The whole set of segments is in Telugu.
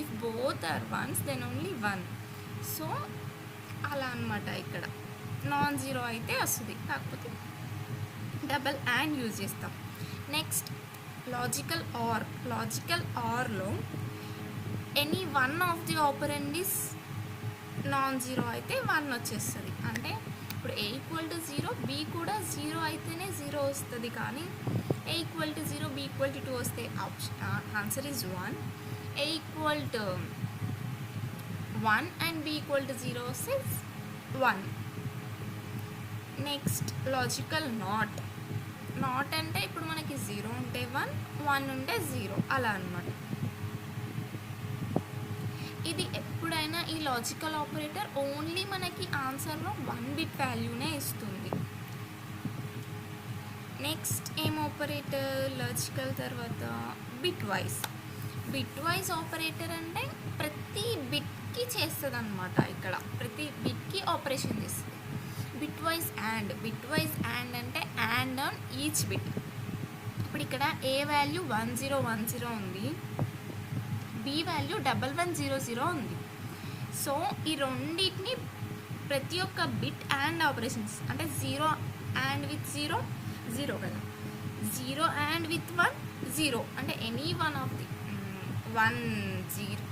If both are ones then only one. So అలా అనమాట. ఇక్కడ నాన్ జీరో అయితే వస్తుంది, కాకపోతే డబల్ అండ్ యూజ్ చేస్తాం. నెక్స్ట్ లాజికల్ ఆర్లో any one of the operand is non zero అయితే 1 వచ్చేస్తుంది. అంటే ఇప్పుడు ఏ ఈక్వల్ టు 0, బి కూడా 0 అయితేనే 0 వస్తుంది. కానీ A equal to 0, B equal to 2 వస్తే answer is 1. A equal to 1 and B equal to 0 వస్తే 1. నెక్స్ట్ లాజికల్ నాట్ అంటే ఇప్పుడు మనకి 0 ఉంటే 1, 1 ఉంటే 0 అలా అనమాట. ఇది ఎప్పుడైనా ఈ లాజికల్ ఆపరేటర్ ఓన్లీ మనకి ఆన్సర్లో 1 బిట్ వాల్యూనే ఇస్తుంది. నెక్స్ట్ ఏం ఆపరేటర్ లాజికల్ తర్వాత బిట్ వైజ్ ఆపరేటర్ అంటే ప్రతి బిట్కి చేస్తుంది అనమాట. ఇక్కడ ప్రతి బిట్కి ఆపరేషన్ చేస్తుంది. బిట్ వైజ్ అండ్ అంటే అండ్ ఆన్ ఈచ్ బిట్. ఇప్పుడు ఇక్కడ ఏ వాల్యూ 1010 ఉంది, బి వాల్యూ 1100 ఉంది. సో ఈ రెండింటిని ప్రతి ఒక్క బిట్ అండ్ ఆపరేషన్స్ అంటే 0 అండ్ విత్ 0 కదా, 0 అండ్ విత్ 1 0 అంటే ఎనీ వన్ ఆఫ్ ది 1 0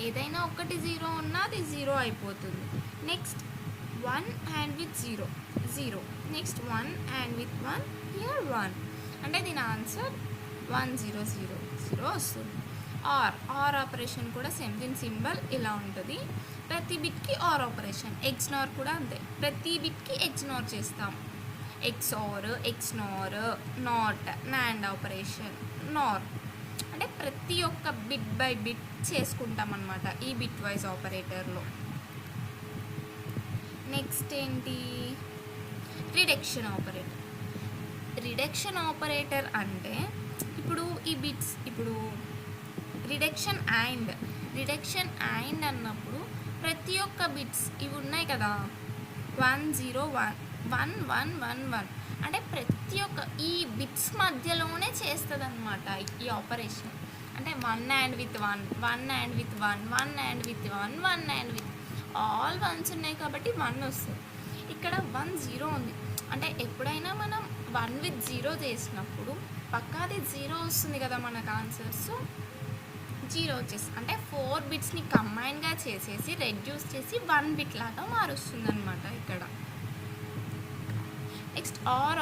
ఏదైనా ఒకటి 0 ఉన్నా అది 0 అయిపోతుంది. Next 1 and with 0 next 1 and with 1 here 1 అంటే దీని ఆన్సర్ 1000 వస్తుంది. ఆర్ ఆపరేషన్ కూడా సేమ్, దీని సింబల్ ఇలా ఉంటుంది. ప్రతి బిట్కి ఆర్ ఆపరేషన్. ఎక్స్నార్ కూడా అంతే, ప్రతి బిట్కి ఎక్స్నార్ చేస్తాం. ఎక్స్నార్ నాట్, నాండ్ ఆపరేషన్, నార్ అంటే ప్రతి ఒక్క బిట్ బై బిట్ చేసుకుంటాం అన్నమాట ఈ బిట్ వైజ్ ఆపరేటర్లో. నెక్స్ట్ ఏంటి, రిడక్షన్ ఆపరేటర్ అంటే ఇప్పుడు ఈ బిట్స్ ఇప్పుడు రిడక్షన్ అండ్ అన్నప్పుడు ప్రతి ఒక్క బిట్స్ ఇవి ఉన్నాయి కదా 1 0 1 1 1 1 అంటే ప్రతి ఒక్క ఈ బిట్స్ మధ్యలోనే చేస్తుంది అనమాట ఈ ఆపరేషన్. అంటే 1 and with 1, 1 and with 1, 1 and with 1, 1 and with all 1s ఉన్నాయి కాబట్టి 1 వస్తుంది. ఇక్కడ 1 0 ఉంది అంటే ఎప్పుడైనా మనం 1 విత్ 0 చేసినప్పుడు పక్కాది 0 వస్తుంది కదా మనకు ఆన్సర్. సో 0 వచ్చేసి అంటే 4 బిట్స్ని కంబైన్గా చేసేసి రెడ్యూస్ చేసి 1 బిట్ లాగా మారుస్తుంది అనమాట ఇక్కడ. నెక్స్ట్ ఆర్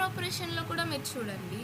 ఆపరేషన్లో కూడా మీరు చూడండి,